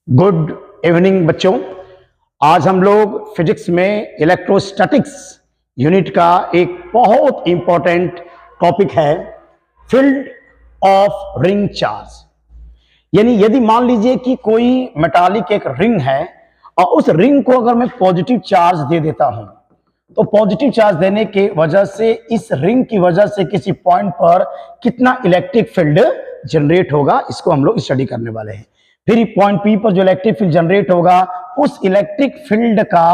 Good evening बच्चों। आज हम लोग फिजिक्स में इलेक्ट्रोस्टैटिक्स यूनिट का एक बहुत इंपॉर्टेंट टॉपिक है फील्ड ऑफ रिंग चार्ज। यानी यदि मान लीजिए कि कोई मेटालिक एक रिंग है और उस रिंग को अगर मैं पॉजिटिव चार्ज दे देता हूं तो पॉजिटिव चार्ज देने के वजह से इस रिंग की वजह से किसी पॉइंट पर कितना इलेक्ट्रिक फील्ड जनरेट होगा, इसको हम लोग स्टडी करने वाले हैं। फिर पॉइंट पी पर जो इलेक्ट्रिक फील्ड जनरेट होगा उस इलेक्ट्रिक फील्ड का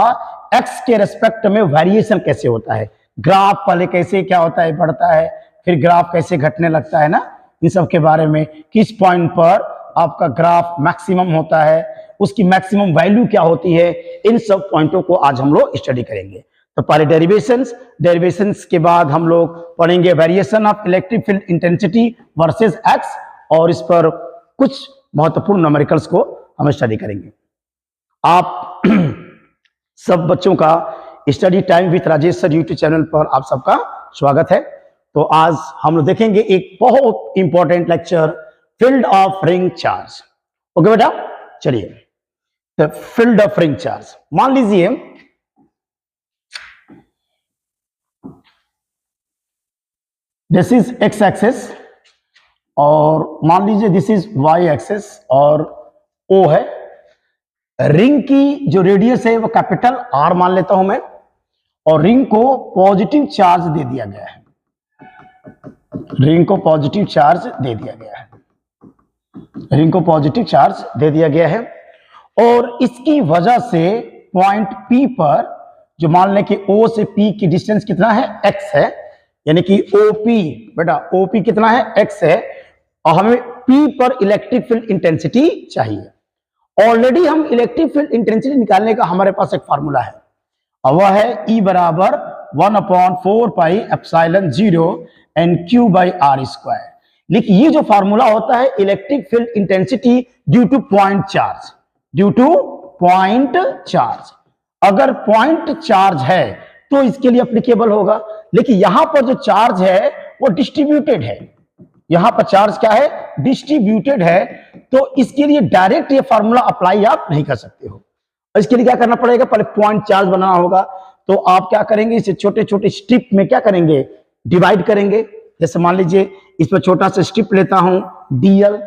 एक्स के रेस्पेक्ट में वेरिएशन कैसे होता है, ग्राफ पहले कैसे क्या होता है, बढ़ता है, फिर ग्राफ कैसे घटने लगता है ना, इन सब के बारे में, किस पॉइंट पर आपका ग्राफ मैक्सिमम होता है, उसकी मैक्सिमम वैल्यू क्या होती है, इन सब पॉइंटों को आज हम लोग स्टडी करेंगे। तो पहले डेरिवेशंस के बाद हम लोग पढ़ेंगे variation of electric field intensity versus x, और इस पर कुछ महत्वपूर्ण न्यूमेरिकल्स को हम स्टडी करेंगे। आप सब बच्चों का study time with Rajesh sir YouTube channel पर आप सबका स्वागत है। तो आज हम लोग देखेंगे एक बहुत important lecture, field of ring charge. Okay बेटा, चलिए। The field of ring charge, मान लीजिए दिस इज एक्स एक्सिस और मान लीजिए दिस इज वाई एक्सिस और ओ है। रिंग की जो रेडियस है वो कैपिटल आर मान लेता हूं मैं, और रिंग को पॉजिटिव चार्ज दे दिया गया है, रिंग को पॉजिटिव चार्ज दे दिया गया है, रिंग को पॉजिटिव चार्ज दे दिया गया है। और इसकी वजह से पॉइंट पी पर जो मान लें कि ओ से पी की डिस्टेंस कितना है, एक्स है, यानी कि ओपी, बेटा ओपी कितना है, एक्स है, और हमें पी पर इलेक्ट्रिक फील्ड इंटेंसिटी चाहिए। ऑलरेडी हम इलेक्ट्रिक फील्ड इंटेंसिटी निकालने का हमारे पास एक फार्मूला है और वह है E बराबर 1/4 pi epsilon 0 N Q by R square. लेकिन ये जो फार्मूला होता है electric field intensity due to point charge, due to point charge. अगर पॉइंट चार्ज है तो इसके लिए एप्लीकेबल होगा, लेकिन यहां पर जो चार्ज है वो डिस्ट्रीब्यूटेड है, यहां पर चार्ज क्या है, डिस्ट्रीब्यूटेड है, तो इसके लिए डायरेक्ट ये फार्मूला अप्लाई आप नहीं कर सकते हो। इसके लिए क्या करना पड़ेगा, पहले पॉइंट चार्ज बनाना होगा। तो आप क्या करेंगे, इसे छोटे छोटे स्ट्रिप में क्या करेंगे, डिवाइड करेंगे। जैसे मान लीजिए इस पर छोटा सा स्ट्रिप लेता हूं डीएल,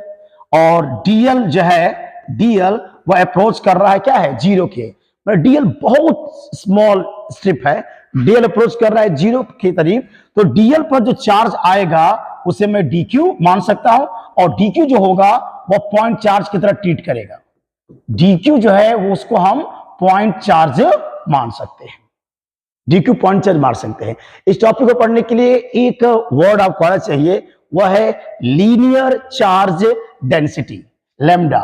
और डीएल जो है, डीएल वो अप्रोच कर रहा है क्या है, जीरो के। डीएल बहुत स्मॉल स्ट्रिप है, डीएल अप्रोच कर रहा है जीरो के करीब, तो डीएल पर जो चार्ज आएगा उसे मैं डीक्यू मान सकता हूं, और डीक्यू जो होगा वो पॉइंट चार्ज की तरह ट्रीट करेगा। डीक्यू जो है वो उसको हम पॉइंट चार्ज मान सकते हैं, डीक्यू पॉइंट चार्ज मान सकते हैं। इस टॉपिक को पढ़ने के लिए एक वर्ड आपको आना चाहिए, वह है लीनियर चार्ज डेंसिटी, लैम्डा।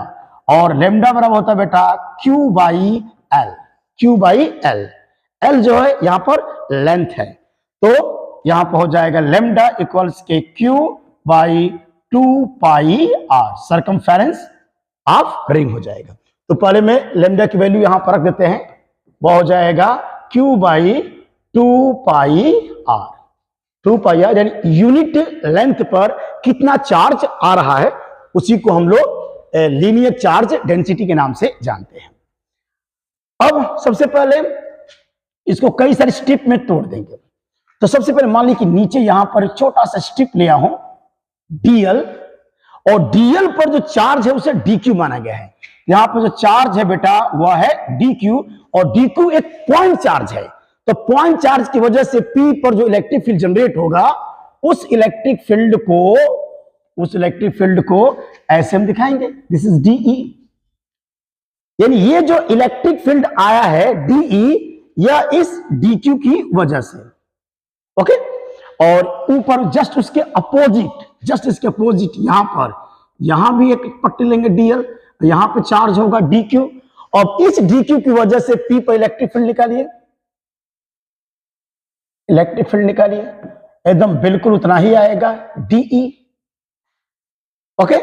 और लैम्डा बराबर होता है बेटा Q by L, Q by L. L जो है यहां पर लेंथ है, तो यहां पर हो जाएगा लैम्डा इक्वल्स के Q by 2 pi R, circumference of ring हो जाएगा। तो पहले में लैम्डा की वैल्यू यहां पर रख देते हैं, वो हो जाएगा Q by 2 pi R, 2 pi R यानी यूनिट लेंथ पर कितना चार्ज आ रहा है उसी को हम लोग लीनियर चार्ज डेंसिटी के नाम से जानते हैं। अब सबसे पहले इसको कई सारे स्ट्रिप में तोड़ देंगे। तो सबसे पहले मान ली कि नीचे यहां पर छोटा सा स्ट्रिप लिया हूं डीएल, और डीएल पर जो चार्ज है उसे डीक्यू माना गया है। यहां पर जो चार्ज है बेटा वह है डीक्यू, और डीक्यू एक पॉइंट चार्ज है, तो पॉइंट चार्ज की वजह से पी पर जो इलेक्ट्रिक फील्ड जनरेट होगा उस इलेक्ट्रिक फील्ड को ऐसे हम दिखाएंगे, दिस इज डीई। यानी ये जो इलेक्ट्रिक फील्ड आया है डीई या इस डीक्यू की वजह से, ओके। और ऊपर जस्ट उसके अपोजिट, जस्ट इसके अपोजिट यहां पर, यहां भी एक पट्टी लेंगे डीएल, यहां पे चार्ज होगा डीक्यू, और इस डीक्यू की वजह से पी पर इलेक्ट्रिक फील्ड निकालिए, इलेक्ट्रिक फील्ड निकालिए, एकदम बिल्कुल उतना ही आएगा डीई, ओके।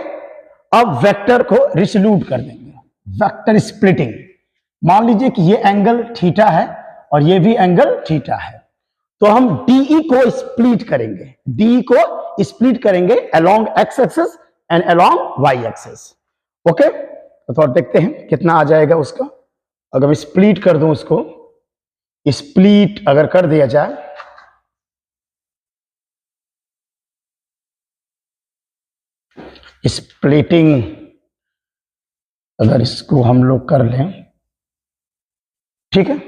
अब वेक्टर को रिसोल्यूट कर देंगे, वेक्टर स्प्लिटिंग। मान लीजिए कि ये एंगल थीटा है और ये भी एंगल थीटा है, तो हम डीई को स्प्लिट करेंगे, डीई को स्प्लिट करेंगे along X axis and along Y axis, okay. तो थोड़ा देखते हैं कितना आ जाएगा उसका। अगर मैं स्प्लिट कर दूं उसको, स्प्लिट अगर कर दिया जाए, स्प्लिटिंग अगर इसको हम लोग कर लें, ठीक है,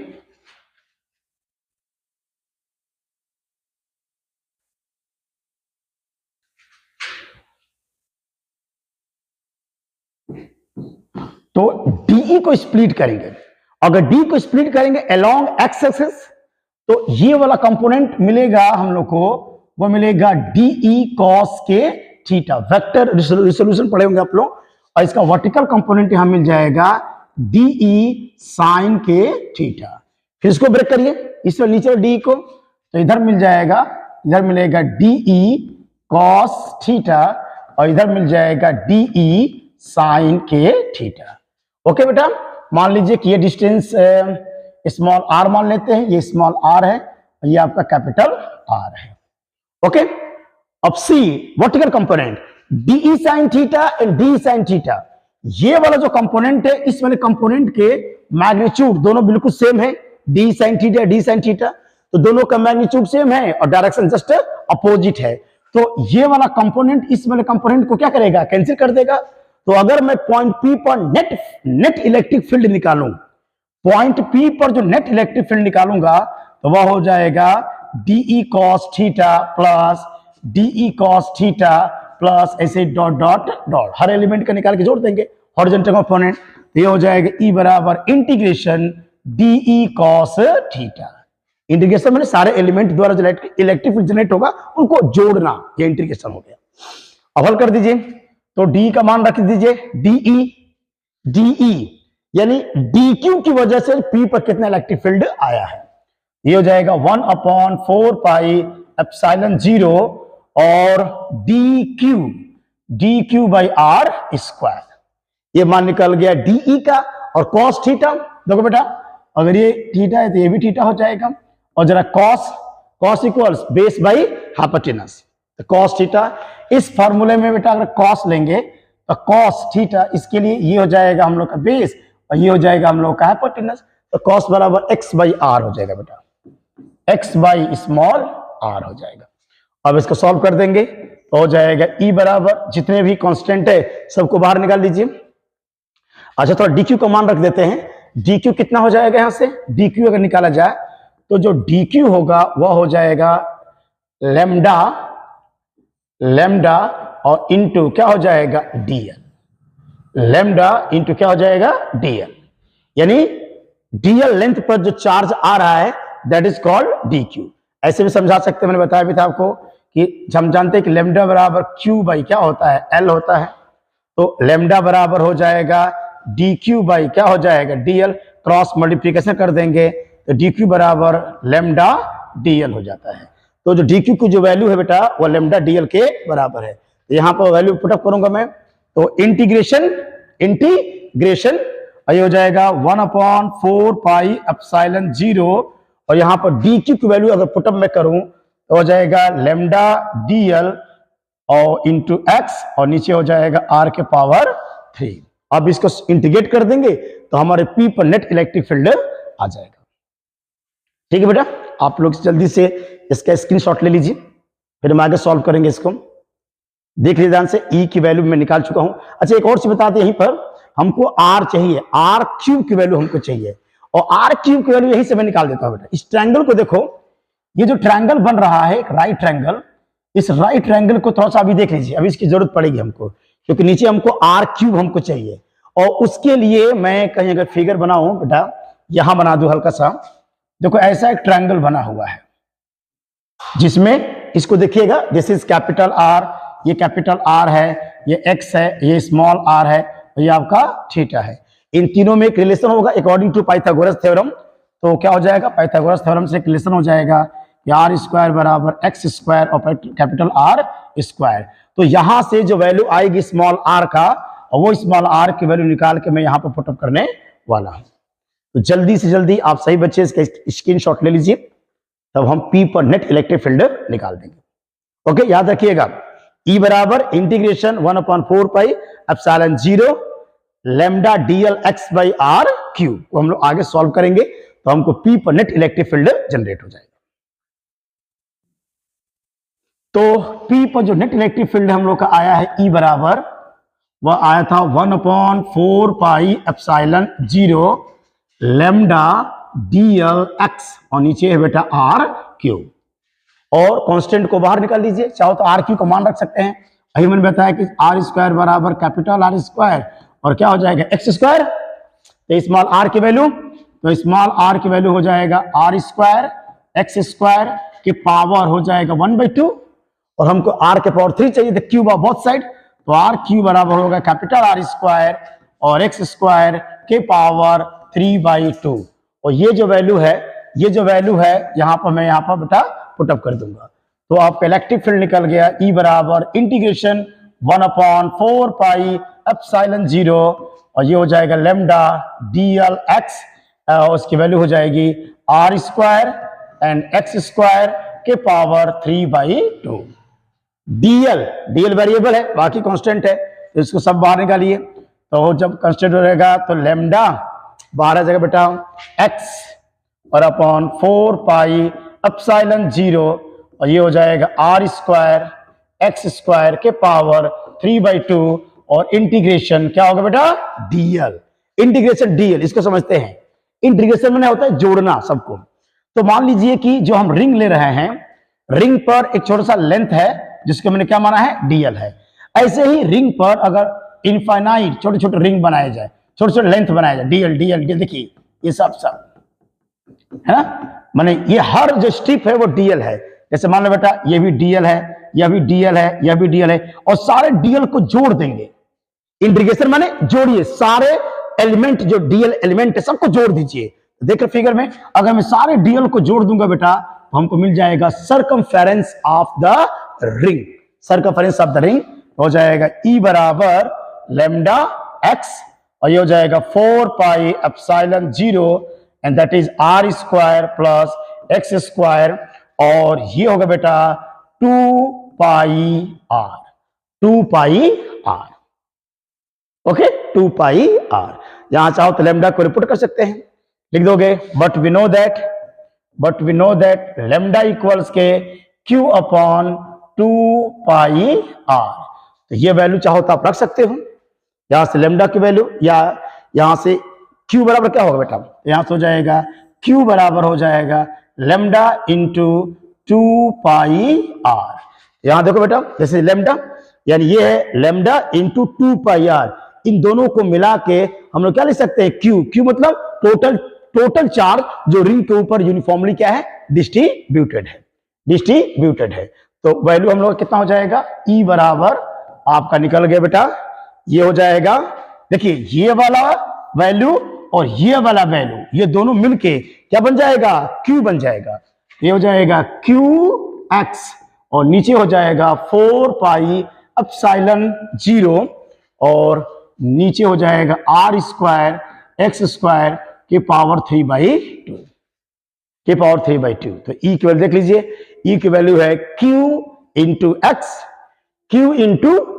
तो डीई को स्प्लिट करेंगे। अगर डी को स्प्लिट करेंगे अलोंग एक्स एक्सिस, तो ये वाला कंपोनेंट मिलेगा हम लोग को, वो मिलेगा डीई कॉस के थीटा। वेक्टर रिसोल्यूशन पढ़े होंगे आप लोग। और इसका वर्टिकल कंपोनेंट यहां मिल जाएगा डीई साइन के थीटा। फिर इसको ब्रेक करिए, इसमें नीचे डी को, तो इधर मिल जाएगा, इधर मिलेगा डीई कॉस थीटा और इधर मिल जाएगा डीई साइन के थीटा। ओके बेटा, मान लीजिए कि ये डिस्टेंस स्मॉल आर मान लेते हैं, ये स्मॉल आर है और ये आपका कैपिटल आर है। ओके, अब see vertical component DE sine theta and D sine theta. ये वाला जो कंपोनेंट है, इस वाले कंपोनेंट के मैग्नीट्यूड दोनों बिल्कुल सेम है, D sine theta D sine theta, तो दोनों का मैग्नीट्यूड सेम है और डायरेक्शन जस्ट अपोजिट है। तो ये वाला कंपोनेंट इस वाले कंपोनेंट को क्या करेगा, कैंसिल कर देगा। तो अगर मैं पॉइंट पी पर नेट इलेक्ट्रिक फील्ड निकालूं, पॉइंट पी पर जो नेट इलेक्ट्रिक फील्ड निकालूंगा, तो वह हो जाएगा D E cos theta plus D E cos theta plus ऐसे डॉट डॉट डॉट, हर एलिमेंट का निकाल के जोड़ देंगे हॉरिजॉन्टल कंपोनेंट। तो ये हो जाएगा ई बराबर integration D E cos theta. Integration मैंने सारे एलिमेंट द्वारा जो इलेक्ट्रिक फील्ड जनरेट होगा उनको जोड़ना, ये इंटीग्रेशन हो गया। अब हल कर दीजिए, तो डी का मान रख दीजिए डीई यानी डी क्यू की वजह से पी पर कितना इलेक्ट्रिक फील्ड आया है। ये हो जाएगा 1/4 पाई एप्सिलॉन 0 और D Q by R square. ये मान निकल गया डीई का। और कॉस थीटा देखो बेटा, अगर ये थीटा है तो ये भी थीटा हो जाएगा। और जरा cos equals base by hypotenuse, तो कॉस थीटा। इस फॉर्मूले में बेटा अगर कॉस लेंगे तो कॉस थीटा, इसके लिए ये हो जाएगा हम लोग का बेस और ये हो जाएगा हम लोग का हाइपोटेनस। तो कॉस बराबर एक्स बाई आर हो जाएगा बेटा, एक्स बाई स्मॉल आर हो जाएगा। अब इसको सॉल्व कर देंगे तो हो जाएगा ई बराबर, जितने भी कांस्टेंट है सबको बाहर निकाल लीजिए। अच्छा, थोड़ा डी क्यू का मान रख देते हैं। डी क्यू कितना हो जाएगा, यहां से डी क्यू अगर निकाला जाए तो जो डी क्यू होगा वह हो जाएगा लेमडा और इंटू क्या हो जाएगा डीएल। लेमडा इंटू क्या हो जाएगा डीएल, यानी डीएल लेंथ पर जो चार्ज आ रहा है that is called D Q. ऐसे भी समझा सकते हैं, मैंने बताया भी था आपको कि हम जानते हैं कि लेमडा बराबर क्यू बाई क्या होता है, एल होता है। तो लेमडा बराबर हो जाएगा डी क्यू बाई क्या हो जाएगा डीएल, क्रॉस मल्टीप्लीकेशन कर देंगे तो डी क्यू बराबर लेमडा डीएल हो जाता है। तो जो डी क्यू की जो वैल्यू है बेटा वो लेमडा डीएल के बराबर है। तो यहां पर वैल्यू पुटअप करूंगा मैं, तो इंटीग्रेशन ये हो जाएगा 1/4 पाई एप्सिलॉन 0 और यहां पर डी क्यू की वैल्यू अगर पुटअप मैं करूं तो हो जाएगा लेमडा डीएल और इंटू एक्स और नीचे हो जाएगा आर के पावर 3। अब इसको इंटीग्रेट कर देंगे तो हमारे पी पर नेट इलेक्ट्रिक फील्ड आ जाएगा। ठीक है बेटा, आप लोग जल्दी से इसका स्क्रीनशॉट ले लीजिए, फिर हम आगे सॉल्व करेंगे इसको। देख लीजिए ध्यान से, ई की वैल्यू मैं निकाल चुका हूं। अच्छा, एक और चीज बता दें, यहीं पर हमको आर चाहिए, आर क्यूब की वैल्यू हमको चाहिए और आर क्यूब की वैल्यू यहीं से मैं निकाल देता हूं बेटा। इस ट्रायंगल को देखो, ये जो ट्रायंगल बन रहा है एक राइट ट्रायंगल, इस राइट ट्रायंगल को थोड़ा सा अभी देख लीजिए, अभी इसकी जरूरत पड़ेगी हमको, क्योंकि नीचे हमको आर क्यूब हमको चाहिए। और उसके लिए मैं कहीं अगर फिगर बनाऊं बेटा, यहां बना दूं हल्का सा, देखो ऐसा एक ट्रायंगल बना हुआ है जिसमें इसको देखिएगा, दिस इज कैपिटल आर, ये कैपिटल आर है, ये एक्स है, ये स्मॉल आर है, ये आपका थीटा है। इन तीनों में एक रिलेशन होगा अकॉर्डिंग टू पाइथागोरस थ्योरम। तो क्या हो जाएगा, पाइथागोरस थ्योरम से एक रिलेशन हो जाएगा कि आर स्क्वायर बराबर एक्स स्क्वायर और कैपिटल आर स्क्वायर। तो यहां से जो वैल्यू आएगी स्मॉल आर का, और वो स्मॉल आर की वैल्यू निकाल के मैं यहां पर पुटअप करने वाला हूं। तो जल्दी से जल्दी आप सही बच्चे इसका स्क्रीनशॉट ले लीजिए, तब हम पी पर नेट इलेक्ट्रिक फील्ड निकाल देंगे। ओके, याद रखिएगा ई बराबर integration 1/4 pi epsilon 0 lambda DL X by R Q को हम लोग आगे सॉल्व करेंगे तो हमको पी पर नेट इलेक्ट्रिक फील्ड जनरेट हो जाएगा। तो पी पर जो नेट इलेक्ट्रिक फील्ड हम लोग का आया है ई बराबर, वह आया था 1/4 pi epsilon 0 lambda DL x और नीचे है बेटा आर क्यू। और कांस्टेंट को बाहर निकाल लीजिए, चाहो तो आर क्यू का मान रख सकते हैं। अभी मैंने बताया कि आर स्क्वायर बराबर कैपिटल आर स्क्वायर और क्या हो जाएगा एक्स स्क्वायर। तो स्मॉल आर की वैल्यू, तो स्मॉल आर की वैल्यू हो जाएगा आर स्क्वायर एक्स स्क्वायर के पावर हो जाएगा 1/2 और हमको आर के पावर 3 चाहिए, तो क्यूब ऑफ बोथ साइड, तो आर क्यू बराबर होगा कैपिटल आर स्क्वायर और एक्स स्क्वायर के पावर 3/2। और ये जो वैल्यू है यहां पर मैं यहां पर बेटा पुटअप कर दूंगा। तो आपका इलेक्ट्रिक फील्ड निकल गया ई बराबर इंटीग्रेशन 1/4 पाई एप्सिलॉन 0 और ये हो जाएगा लेमडा डीएल एक्स, उसकी वैल्यू हो जाएगी r square and x square के पावर 3/2। डीएल वेरिएबल है, बाकी कांस्टेंट है, तो इसको सब बाहर निकालिए। तो जब कांस्टेंट रहेगा तो लेमडा बाहर आ जाएगा बेटा एक्स और अपॉन 4 पाई एप्सिलॉन 0 और ये हो जाएगा आर स्क्वायर एक्स स्क्वायर के पावर 3/2 और इंटीग्रेशन क्या होगा बेटा डीएल। इंटीग्रेशन डीएल इसको समझते हैं, इंटीग्रेशन में होता है जोड़ना सबको। तो मान लीजिए कि जो हम रिंग ले रहे हैं, रिंग पर एक छोटा सा लेंथ है जिसको मैंने क्या माना है डीएल है। ऐसे ही रिंग पर अगर इनफाइनाइट छोटे छोटे रिंग बनाए जाए, छोटे छोटे लेंथ बनाया जाए, डीएल डीएल डीएल, देखिए ये सब है ना, माने ये हर जो स्ट्रिप है वो डीएल है। जैसे मान लो बेटा ये भी डीएल है, यह भी डीएल है, यह भी डीएल है और सारे डीएल को जोड़ देंगे। इंटीग्रेशन माने जोड़िए, सारे एलिमेंट जो डीएल एलिमेंट है सबको जोड़ दीजिए। देखो फिगर में अगर मैं सारे डीएल को जोड़ दूंगा बेटा तो हमको मिल जाएगा circumference of the ring. Circumference of the ring हो जाएगा ई बराबर लेमडा एक्स और ये हो जाएगा 4 pi epsilon 0 and that is r square plus x square और ये होगा बेटा 2 pi r. Okay 2 pi r. यहां चाहो तो लेमडा को रिपोर्ट कर सकते हैं, लिख दोगे but we know that lambda equals के क्यू अपॉन 2 पाई आर। तो ये वैल्यू चाहो तो आप रख सकते हो, यहां से लेमडा की वैल्यू या यहां से क्यू बराबर क्या होगा बेटा, यहां से हो जाएगा क्यू बराबर हो जाएगा लेमडा इंटू 2 पाई आर। यहां देखो बेटा जैसे लेमडा यानी ये है लेमडा इंटू 2 पाई आर, इन दोनों को मिला के हम लोग क्या लिख सकते हैं क्यू मतलब टोटल चार्ज जो रिंग के ऊपर यूनिफॉर्मली क्या है डिस्ट्रीब्यूटेड है। तो वैल्यू हम लोग कितना हो जाएगा ई बराबर आपका निकल गया बेटा, ये हो जाएगा देखिए ये वाला वैल्यू और ये वाला वैल्यू ये दोनों मिलके क्या बन जाएगा क्यू बन जाएगा। ये हो जाएगा क्यू एक्स और नीचे हो जाएगा 4 पाई एप्सिलॉन 0 और नीचे हो जाएगा आर स्क्वायर एक्स स्क्वायर के पावर 3/2 तो ई की वैल्यू देख लीजिए, ई की वैल्यू है क्यू इंटू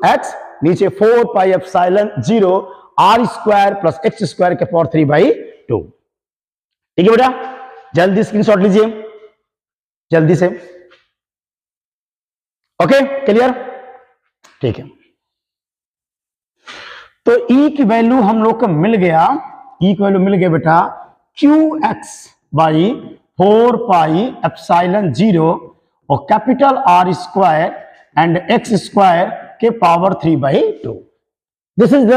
एक्स नीचे 4 pi epsilon 0 r square plus x square के पावर 3/2। ठीक है बेटा, जल्दी स्क्रीनशॉट लीजिए जल्दी से। ओके क्लियर, ठीक है। तो ई की वैल्यू हम लोग को मिल गया, ई की वैल्यू मिल गया बेटा Q X by 4 pi epsilon 0 और capital R square and x square के power 3/2। This is the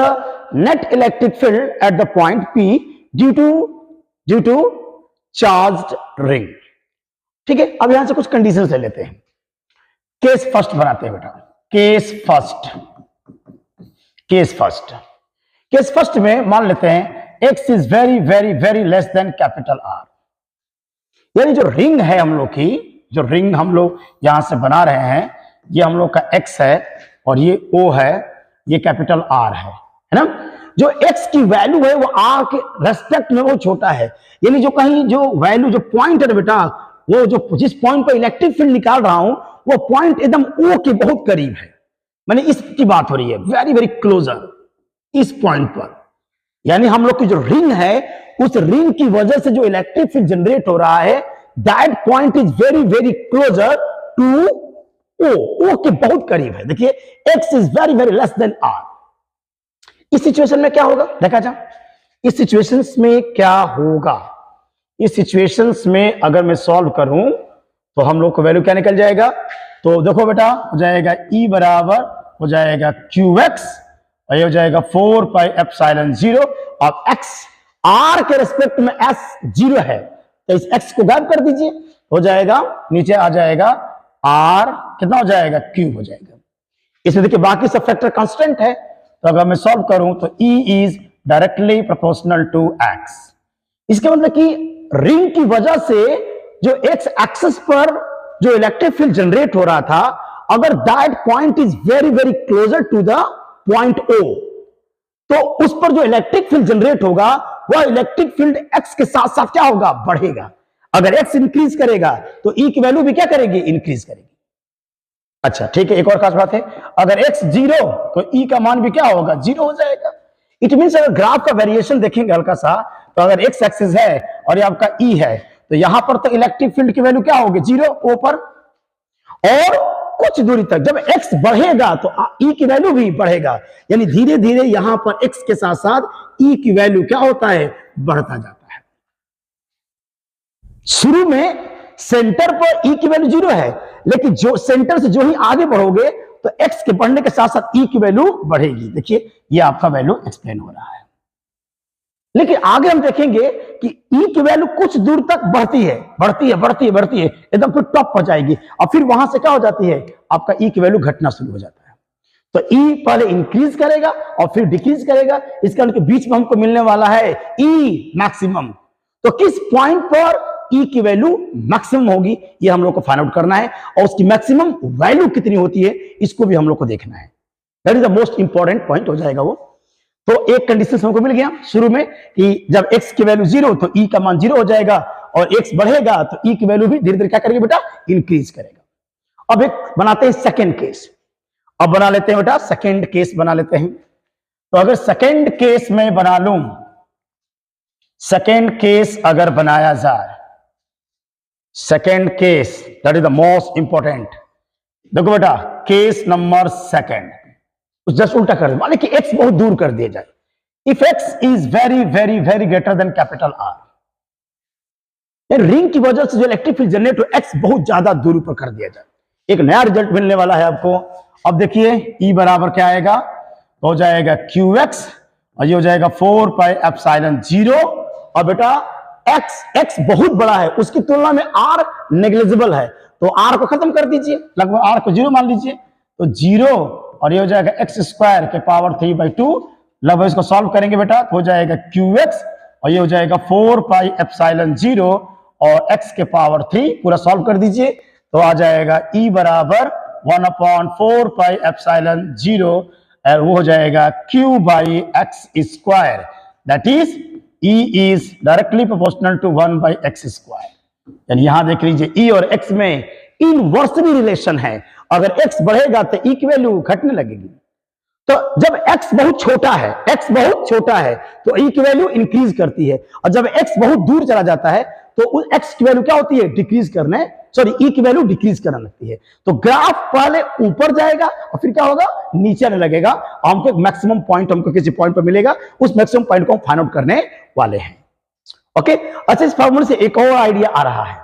net electric field at the point P due to charged ring. ठीक है, अब यहां से कुछ कंडीशंस ले लेते हैं। केस फर्स्ट बनाते हैं बेटा, केस फर्स्ट में मान लेते हैं x is very very very less than capital R, यानी जो रिंग है हम लोग की, जो रिंग हम लोग यहां से बना रहे हैं, ये हम लोग का x है और ये O है, ये कैपिटल R है ना। जो x की वैल्यू है वो R के रेस्पेक्ट में वो छोटा है, यानी जो कहीं जो वैल्यू जो पॉइंट है बेटा, वो जो जिस पॉइंट पर इलेक्ट्रिक फील्ड निकाल रहा हूं वो पॉइंट एकदम O के बहुत करीब है, मैंने इसकी बात हो रही है, वेरी वेरी क्लोजर इस पॉइंट पर। यानी हम लोग की जो रिंग है, उस रिंग की वजह से जो इलेक्ट्रिक फील्ड जनरेट हो रहा है, that point is very very closer to O के बहुत करीब है। देखिए x is very very less than r. इस सिचुएशन में क्या होगा देखा जा, इस सिचुएशंस में क्या होगा, इस सिचुएशंस में अगर मैं सॉल्व करूं तो हम लोग को वैल्यू क्या निकल जाएगा। तो देखो बेटा, हो जाएगा E बराबर हो जाएगा QX और ये हो जाएगा 4 पाई एप्सिलॉन 0 और x r के रिस्पेक्ट में s 0 है तो इस x को गायब कर दीजिए, हो जाएगा नीचे आ जाएगा r कितना हो जाएगा Q हो जाएगा। इसमें देखिए बाकी सब फैक्टर कांस्टेंट है, तो अगर मैं सॉल्व करूं तो E is directly proportional to x। इसके मतलब कि रिंग की वजह से जो x एक्सिस पर जो इलेक्ट्रिक फील्ड जनरेट हो रहा था, अगर that point is very very closer to the point O, तो उस पर जो इलेक्ट्रिक फील्ड जनरेट होगा वह इलेक्ट्रिक फील्ड x के साथ साथ क्या होगा, बढ़ेगा। अगर x इंक्रीज करेगा तो E की वैल्यू भी क्या करेगी, इंक्रीज करेगी। अच्छा ठीक है, एक और खास बात है, अगर x 0 तो E का मान भी क्या होगा, 0 हो जाएगा। इट मीन्स अगर ग्राफ का वेरिएशन देखेंगे हल्का सा, तो अगर x एक्सिस है और ये आपका E है, तो यहां पर तो इलेक्ट्रिक फील्ड की वैल्यू क्या होगी, 0 O पर, और कुछ दूरी तक जब x बढ़ेगा तो E की वैल्यू भी बढ़ेगा, यानी धीरे धीरे यहां पर x के साथ साथ E की वैल्यू क्या होता है, बढ़ता जाता है। शुरू में सेंटर पर E की वैल्यू 0 है, लेकिन जो सेंटर से जो ही आगे बढ़ोगे तो x के बढ़ने के साथ साथ E की वैल्यू बढ़ेगी। देखिए ये आपका वैल्यू एक्सप्लेन हो रहा है, लेकिन आगे हम देखेंगे कि E की वैल्यू कुछ दूर तक बढ़ती है, बढ़ती है, बढ़ती है, बढ़ती है, एकदम फिर टॉप पर जाएगी और फिर वहां से क्या हो जाती है, आपका E की वैल्यू घटना शुरू हो जाता है। तो E पहले इंक्रीज करेगा और फिर डिक्रीज करेगा, इसका मतलब बीच में हमको मिलने वाला है E मैक्सिमम। तो किस पॉइंट पर E की वैल्यू मैक्सिमम होगी, ये हम लोग को फाइंड आउट करना है, और उसकी मैक्सिमम वैल्यू कितनी होती है इसको भी हम लोग को देखना है। That is the most important point हो जाएगा वो। तो एक कंडीशन हमको मिल गया शुरू में कि जब x की वैल्यू 0 तो E का मान 0 हो जाएगा, और x बढ़ेगा तो E की वैल्यू भी धीरे धीरे क्या करेगी बेटा, इंक्रीज करेगा। अब एक बनाते हैं सेकेंड केस, अब बना लेते हैं बेटा सेकेंड केस बना लेते हैं। तो अगर सेकेंड केस में बना लूं, सेकेंड केस अगर बनाया जाए, second case that is the most important. देखो बेटा केस नंबर सेकेंड, जस्ट उल्टा कर दे, माने कि x बहुत दूर कर दिया जाए। If x is very very very greater than capital R, ring की वजह से जो इलेक्ट्रिक फील्ड जनरेट हो, x बहुत ज्यादा दूर पर कर दिया जाए, एक नया रिजल्ट मिलने वाला है आपको। अब देखिए E बराबर क्या आएगा, तो हो जाएगा QX और ये हो जाएगा 4 पाई एप्सिलॉन 0, और बेटा x बहुत बड़ा है, उसकी तुलना में R नेग्लिजिबल है, तो R को खत्म कर दीजिए, लगभग R को 0 मान लीजिए, तो 0 और ये हो जाएगा x स्क्वायर के पावर 3/2, लगभग इसको सॉल्व करेंगे बेटा तो हो जाएगा QX और ये हो जाएगा 4 पाई एप्सिलॉन 0 और x के पावर 3, पूरा सॉल्व कर दीजिए तो आ जाएगा E बराबर 1/4 पाई एप्सिलॉन 0 और वो हो जाएगा Q by x square, that is E is directly proportional to 1/x square. यानी यहां देख लीजिए E और x में इनवर्सली रिलेशन है, अगर x बढ़ेगा तो E की वैल्यू घटने लगेगी। तो जब x बहुत छोटा है, x बहुत छोटा है तो E की वैल्यू इंक्रीज करती है, और जब x बहुत दूर चला जाता है तो उस x की वैल्यू क्या होती है, डिक्रीज करने, सॉरी E की वैल्यू डिक्रीज करने लगती है। तो ग्राफ पहले ऊपर जाएगा और फिर क्या होगा, नीचे आने लगेगा, और हमको एक मैक्सिमम पॉइंट हमको किसी पॉइंट पर मिलेगा, उस मैक्सिमम पॉइंट को हम फाइंड आउट करने वाले हैं। ओके, अच्छा इस फार्मूले से एक और आइडिया आ रहा है।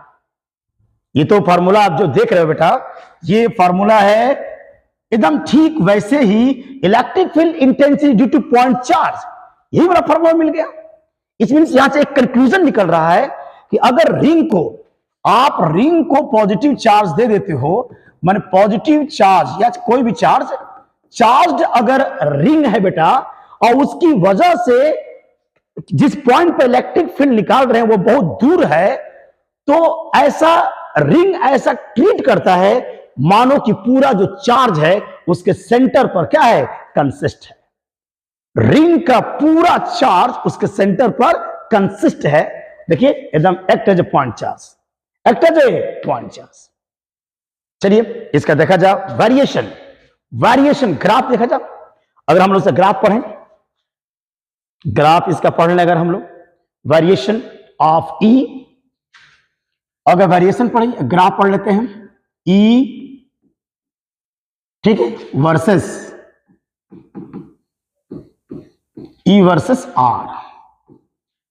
ये तो फार्मूला आप जो देख रहे हो बेटा, ये फार्मूला है एकदम ठीक वैसे ही electric field intensity due to point charge, यही वाला फार्मूला मिल गया। इस मींस यहां से एक कंक्लूजन निकल रहा है कि अगर रिंग को आप रिंग को पॉजिटिव चार्ज दे देते हो, माने पॉजिटिव चार्ज या कोई भी चार्ज अगर रिंग है बेटा, और उसकी वजह से जिस पॉइंट पे इलेक्ट्रिक फील्ड निकाल रहे हैं वो बहुत दूर है, तो ऐसा रिंग ऐसा ट्रीट करता है मानो कि पूरा जो चार्ज है उसके सेंटर पर क्या है, कंसिस्ट है। रिंग का पूरा चार्ज उसके सेंटर पर कंसिस्ट है। देखिए एकदम act as a point charge, act as a point charge. चलिए इसका देखा जाए वेरिएशन, वेरिएशन ग्राफ देखा जाए। अगर हम लोग से ग्राफ पढ़ें ग्राफ इसका पढ़ लें अगर हम लोग, वेरिएशन ऑफ ई, अगर वेरिएशन पढ़ें ग्राफ पढ़ लेते हैं ई, ठीक है, वर्सेस ई वर्सेस आर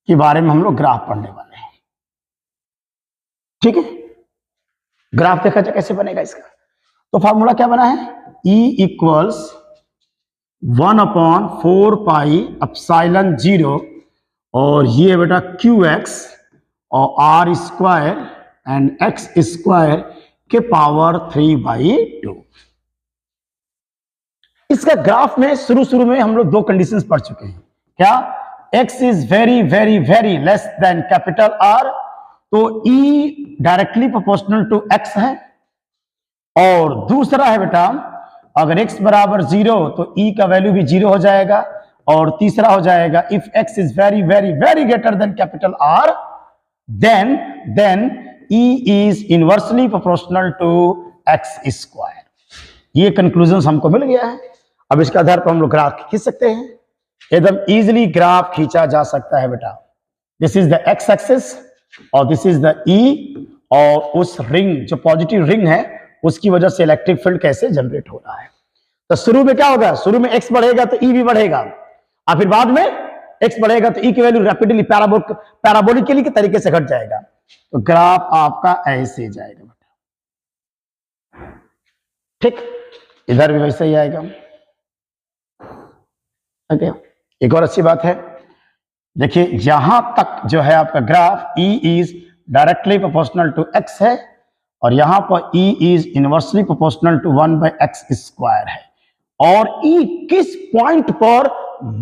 के बारे में हम लोग ग्राफ पढ़ने वाले हैं, ठीक है। ग्राफ देखा जाए कैसे बनेगा इसका, तो फॉर्मूला क्या बना है, E इक्वल्स 1/4 पाई एप्सिलॉन 0 और ये बेटा QX और R square and X square के पावर 3/2। इसका ग्राफ में शुरू में हम लोग दो कंडीशंस पढ़ चुके हैं, क्या, X is very very very less than capital R, तो E directly proportional to X है, और दूसरा है बेटा अगर x बराबर 0 तो E का वैल्यू भी 0 हो जाएगा, और तीसरा हो जाएगा if x is very very very greater than capital R then E is inversely proportional to x square. ये कंक्लूजन हमको मिल गया है। अब इसके आधार पर हम लोग ग्राफ खींच सकते हैं, एकदम इजीली ग्राफ खींचा जा सकता है बेटा। This is the x axis और दिस इज द E, और उस रिंग जो पॉजिटिव रिंग है उसकी वजह से इलेक्ट्रिक फील्ड कैसे जनरेट हो रहा है। तो शुरू में क्या होगा, शुरू में x बढ़ेगा तो E भी बढ़ेगा, और फिर बाद में x बढ़ेगा तो E की वैल्यू रैपिडली पैराबोलिकली के तरीके से घट जाएगा। तो ग्राफ आपका ऐसे जाएगा बेटा, ठीक, इधर भी वैसे ही आएगा। ओके, एक और अच्छी बात है, देखिए यहां तक जो है आपका graph E is directly proportional to x है, और यहां पर E is inversely proportional to 1/x square है, और E किस पॉइंट पर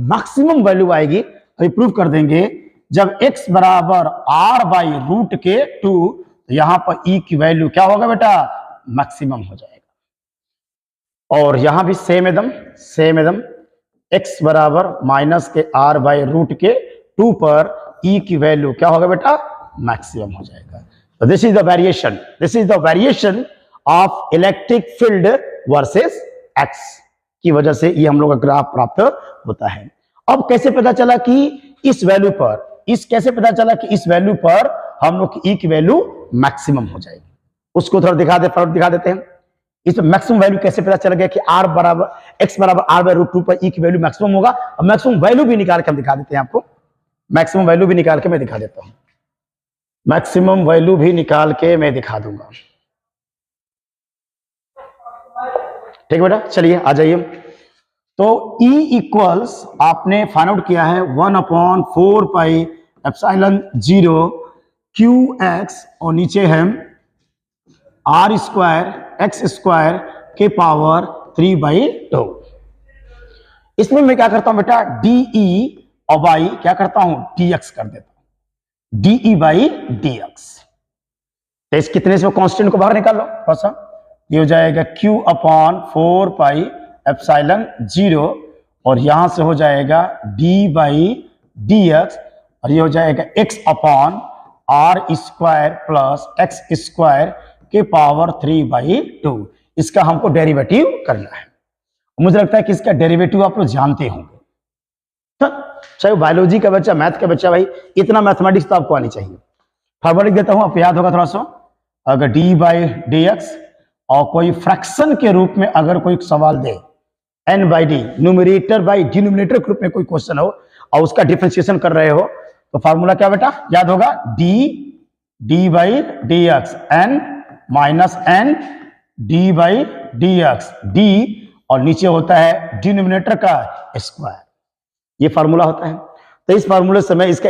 मैक्सिमम वैल्यू आएगी अभी प्रूव कर देंगे, जब x बराबर r/√2, तो यहां पर E की वैल्यू क्या होगा बेटा, मैक्सिमम हो जाएगा। और यहां भी सेम एकदम x बराबर -r/√2 पर E की वैल्यू क्या होगा बेटा, मैक्सिमम हो जाएगा। So this is the variation of electric field versus x की वजह से ये हम लोग का ग्राफ प्राप्त होता है। अब कैसे पता चला कि इस वैल्यू पर हम लोग की E की वैल्यू मैक्सिमम हो जाएगी, उसको थोड़ा दिखा देते हैं। इसमें मैक्सिमम वैल्यू कैसे पता चल गया कि x बराबर r/√2 पर E की वैल्यू मैक्सिमम होगा। अब मैक्सिमम वैल्यू भी निकाल के हम दिखा देते हैं आपको, मैक्सिमम वैल्यू भी निकाल के मैं दिखा देता हूं, मैक्सिमम वैल्यू भी निकाल के मैं दिखा दूंगा, ठीक बेटा। चलिए आ जाइए, तो E इक्वल्स आपने फाइंड आउट किया है 1/4 पाई एप्सिलॉन 0 QX और नीचे है R स्क्वायर X स्क्वायर के पावर 3/2। इसमें मैं क्या करता हूं बेटा, DE और बाई क्या करता हूं, DX कर देता हूं, DE/DX। तो इस कितने से कांस्टेंट को बाहर निकाल लो थोड़ा सा, ये हो जाएगा Q/4 पाई एप्सिलॉन 0, और यहां से हो जाएगा D/DX, और ये हो जाएगा x/r square plus x square के पावर 3/2। इसका हमको डेरिवेटिव करना है। मुझे लगता है कि इसका डेरिवेटिव आप लोग जानते होंगे, चाहे बायोलॉजी का बच्चा, मैथ का बच्चा, भाई इतना मैथमेटिक्स तो आपको आनी चाहिए। फॉर्मूला लिख देता हूं, आपको याद होगा थोड़ा सा। अगर D/dx और कोई फ्रैक्शन के रूप में अगर कोई सवाल दे, n/d न्यूमरेटर बाई डिनोमिनेटर के रूप में कोई क्वेश्चन हो और उसका डिफरेंशिएशन कर रहे हो, तो फॉर्मूला क्या बेटा याद होगा, D/dx n minus n D/dx d, और नीचे होता है डिनोमिनेटर का स्क्वायर, ये फार्मूला होता है। तो इस फार्मूले से मैं इसका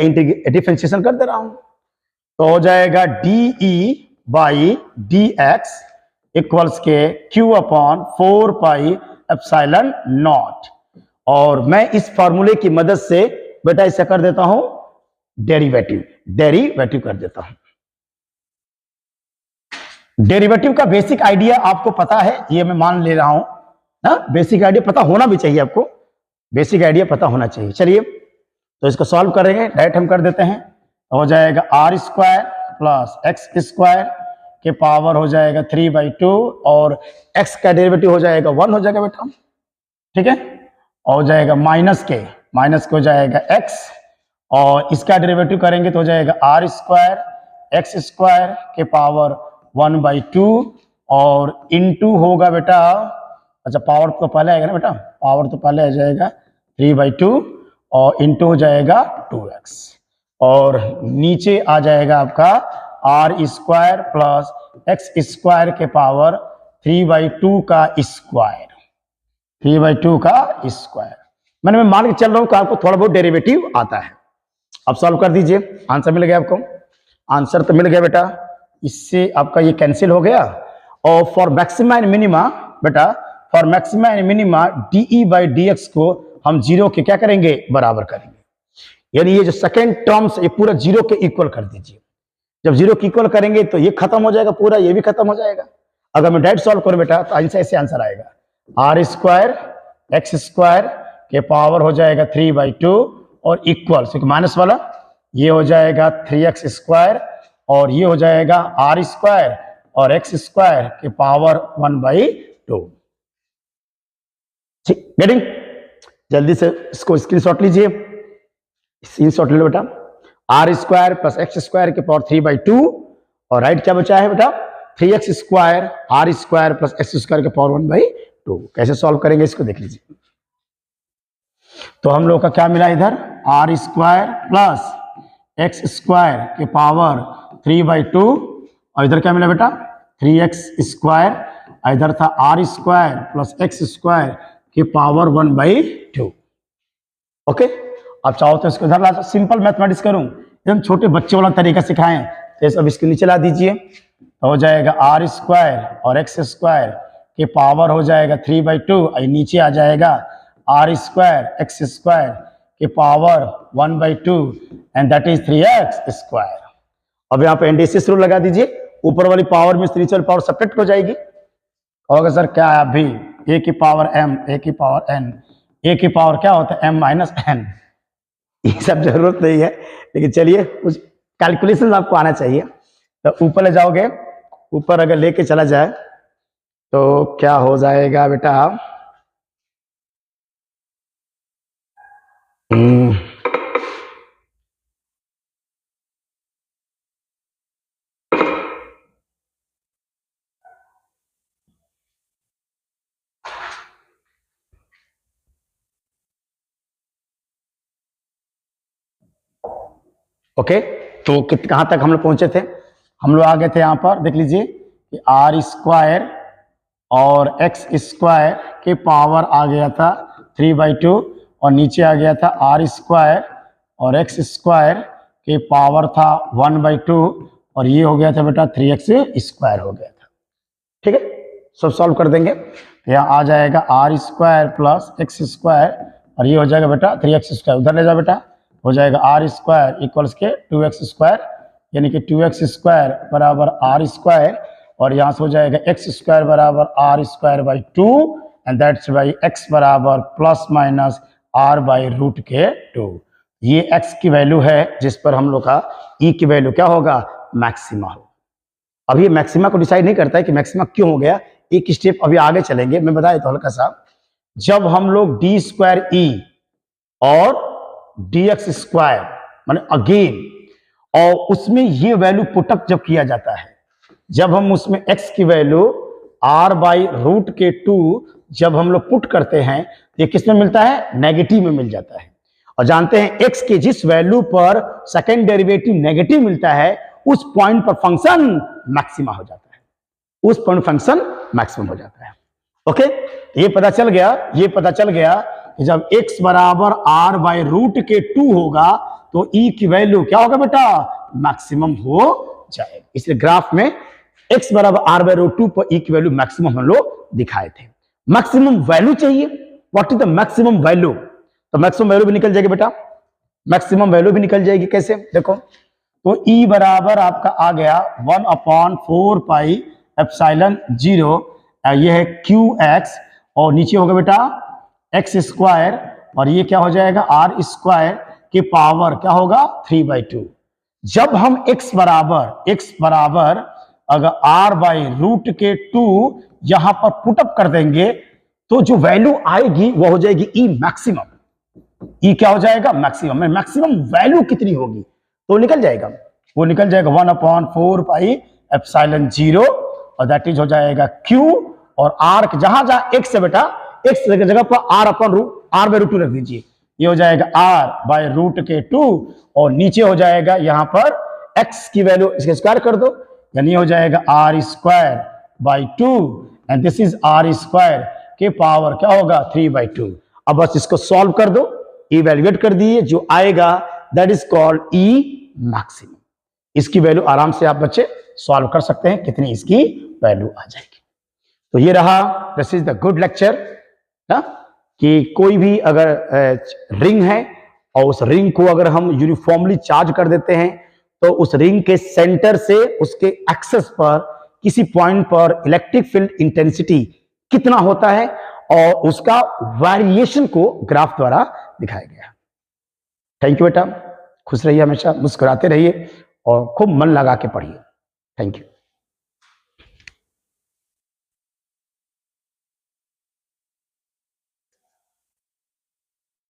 डिफरेंशिएशन कर दे रहा हूं, तो हो जाएगा DE/dx इक्वल्स के Q/4 पाई एप्सिलॉन नॉट, और मैं इस फार्मूले की मदद से बेटा इसे कर देता हूं डेरिवेटिव कर देता हूं। डेरिवेटिव का बेसिक आइडिया आपको पता है, ये मैं मान ले रहा हूं ना, बेसिक आइडिया पता होना भी चाहिए आपको, बेसिक आइडिया पता होना चाहिए। चलिए तो इसको सॉल्व करेंगे, डायरेक्ट हम कर देते हैं, हो जाएगा r square plus x square के पावर हो जाएगा 3/2, और x का डेरिवेटिव हो जाएगा 1 हो जाएगा बेटा, ठीक है, और हो जाएगा माइनस के माइनस को हो जाएगा x, और इसका डेरिवेटिव करेंगे तो हो जाएगा आर स्क्वायर एक्स स्क्वायर के पावर 1/2, और इनटू होगा बेटा, अच्छा पावर तो पहले आएगा ना बेटा, पावर तो पहले आ जाएगा 3/2 और इनटू हो जाएगा 2x, और नीचे आ जाएगा आपका r square plus x square के पावर 3/2 का स्क्वायर, 3/2 का स्क्वायर। मैं मान के चल रहा हूं कि आपको थोड़ा बहुत डेरिवेटिव आता है। अब सॉल्व कर दीजिए, आंसर मिल गया आपको, आंसर तो मिल गया बेटा, इससे आपका ये कैंसिल हो गया। और फॉर मैक्सिमा एंड मिनिमा बेटा, for maxima and minima D by D x को हम जीरो के क्या करेंगे, बराबर करेंगे, यानी ये जो सेकेंड टर्म्स ये पूरा जीरो के इक्वल कर दीजिए। जब जीरो के इक्वल करेंगे तो ये खत्म हो जाएगा, पूरा ये भी खत्म हो जाएगा। अगर मैं डायरेक्ट सॉल्व करूं बेटा तो ऐसे आंसर आएगा, आर स्क्वायर एक्स स्क्वायर के पावर हो जाएगा 3/2 और इक्वल माइनस वाला ये हो जाएगा 3x स्क्वायर, और ये हो जाएगा आर स्क्वायर और एक्स स्क्वायर के पावर 1/2। ठीक, गेटिंग? जल्दी से इसको स्क्रीनशॉट लीजिए, स्क्रीनशॉट ले लो बेटा, r square plus x square के पावर 3/2, और राइट क्या बचा है बेटा, 3x square r square plus x square के पावर 1/2। कैसे सॉल्व करेंगे इसको देख लीजिए। तो हम लोग का क्या मिला इधर, r square plus x square के पावर 3/2, और इधर क्या मिला बेटा 3x स्क्वायर, इधर था r square plus x square के पावर 1/2। ओके, अब चाहो तो इसको इधर ला, सिंपल मैथमेटिक्स करूं, एकदम छोटे बच्चे वाला तरीका सिखाएं, तो सब इसके नीचे ला दीजिए, तो हो जाएगा आर स्क्वायर और एक्स स्क्वायर के पावर हो जाएगा 3/2, और नीचे आ जाएगा आर स्क्वायर एक्स स्क्वायर के power 1/2 and that is 3x square. अब यहाँ पे एंडिसिस रूल लगा दीजिए, ऊपर वाली पावर में नीचे वाली पावर सब्ट्रैक्ट हो जाएगी। और सर क्या है, अभी a की पावर m, a की पावर n, a की पावर क्या होता है m माइनस n, ये सब जरूरत नहीं है, लेकिन चलिए कुछ कैलकुलेशन आपको आना चाहिए। तो ऊपर ले जाओगे, ऊपर अगर लेके चला जाए तो क्या हो जाएगा बेटा, ओके, तो कहां तक हम लोग पहुंचे थे, हम लोग आ गए थे यहां पर देख लीजिए कि आर स्क्वायर और एक्स स्क्वायर के पावर आ गया था 3/2, और नीचे आ गया था आर स्क्वायर और एक्स स्क्वायर के पावर था 1/2, और ये हो गया था बेटा 3x स्क्वायर हो गया था। ठीक है, सब सॉल्व कर देंगे, तो यहाँ आ जाएगा r square plus x square, और ये हो जाएगा बेटा 3x स्क्वायर, उधर ले जाओ बेटा, हो जाएगा आर स्क्वायर इक्वल्स के 2x स्क्वायर, यानी कि 2x स्क्वायर बराबर आर स्क्वायर, और यहाँ से हो जाएगा x स्क्वायर बराबर r square by 2 and that's by x बराबर plus minus r by root के 2। ये x की वैल्यू है जिस पर हम लोग का e की वैल्यू क्या होगा, मैक्सिमा हो। अब ये मैक्सिमा को डिसाइड नहीं करता है कि मैक्सिमा क्यों हो गया, एक स्टेप अभी आगे चलेंगे, मैं बताया तो हल्का सा। जब हम लोग डी स्क्वायर ई और dx स्क्वायर माने अगेन, और उसमें ये वैल्यू पुटअप जब किया जाता है, जब हम उसमें x की वैल्यू r बाई रूट के 2 जब हम लोग पुट करते हैं तो ये किस में मिलता है, नेगेटिव में मिल जाता है। और जानते हैं x के जिस वैल्यू पर सेकेंड डेरिवेटिव नेगेटिव मिलता है उस पॉइंट पर फंक्शन मैक्सिमा हो जाता है, उस पॉइंट फंक्शन मैक्सिमम हो जाता है। ओके, ये पता चल गया, ये पता चल गया कि जब x बराबर r बाई रूट के 2 होगा तो e की वैल्यू क्या होगा बेटा, मैक्सिमम हो जाएगा। इसलिए ग्राफ में x बराबर r बाई रूट 2 पर e की वैल्यू मैक्सिमम हम लोग दिखाए थे। मैक्सिमम वैल्यू चाहिए, what is the maximum value, तो मैक्सिमम वैल्यू भी निकल जाएगी बेटा, मैक्सिमम वैल्यू भी निकल जाएगी। कैसे देखो, तो e बराबर आपका आ गया 1/4 पाई एप्सिलॉन 0, ये है qx, और नीचे होगा बेटा एक्स स्क्वायर, और ये क्या हो जाएगा आर स्क्वायर के पावर क्या होगा 3/2। जब हम x बराबर अगर r बाई रूट के 2 यहां पर पुटअप कर देंगे तो जो वैल्यू आएगी वो हो जाएगी e मैक्सिमम। ई क्या हो जाएगा, मैक्सिमम में मैक्सिमम वैल्यू कितनी होगी तो निकल जाएगा, वो निकल जाएगा 1/4 पाई एप्सिलॉन 0 और दैट इज हो जाएगा Q और R जहां जहां x है बेटा x जगह पर R/√2 रख दीजिए, ये हो जाएगा R/√2 और नीचे हो जाएगा यहां पर x की वैल्यू इसके स्क्वायर कर दो, यानी हो जाएगा R²/2 and this is R² के पावर क्या होगा 3/2। अब बस इसको सॉल्व कर दो, इवेल्युएट कर दिए, जो आएगा that is called E maximum. इसकी वैल्यू आराम से आप बच्चे सॉल्व कर सकते हैं कितनी इसकी वैल्यू आ जाएगी। तो ये रहा, this is the good lecture कि कोई भी अगर रिंग है और उस रिंग को अगर हम यूनिफॉर्मली चार्ज कर देते हैं तो उस रिंग के सेंटर से उसके एक्सेस पर किसी पॉइंट पर इलेक्ट्रिक फील्ड इंटेंसिटी कितना होता है और उसका वेरिएशन को ग्राफ द्वारा दिखाया गया। थैंक यू बेटा, खुश रहिए, हमेशा मुस्कुराते रहिए और खूब मन लगा के पढ़िए। Thank you.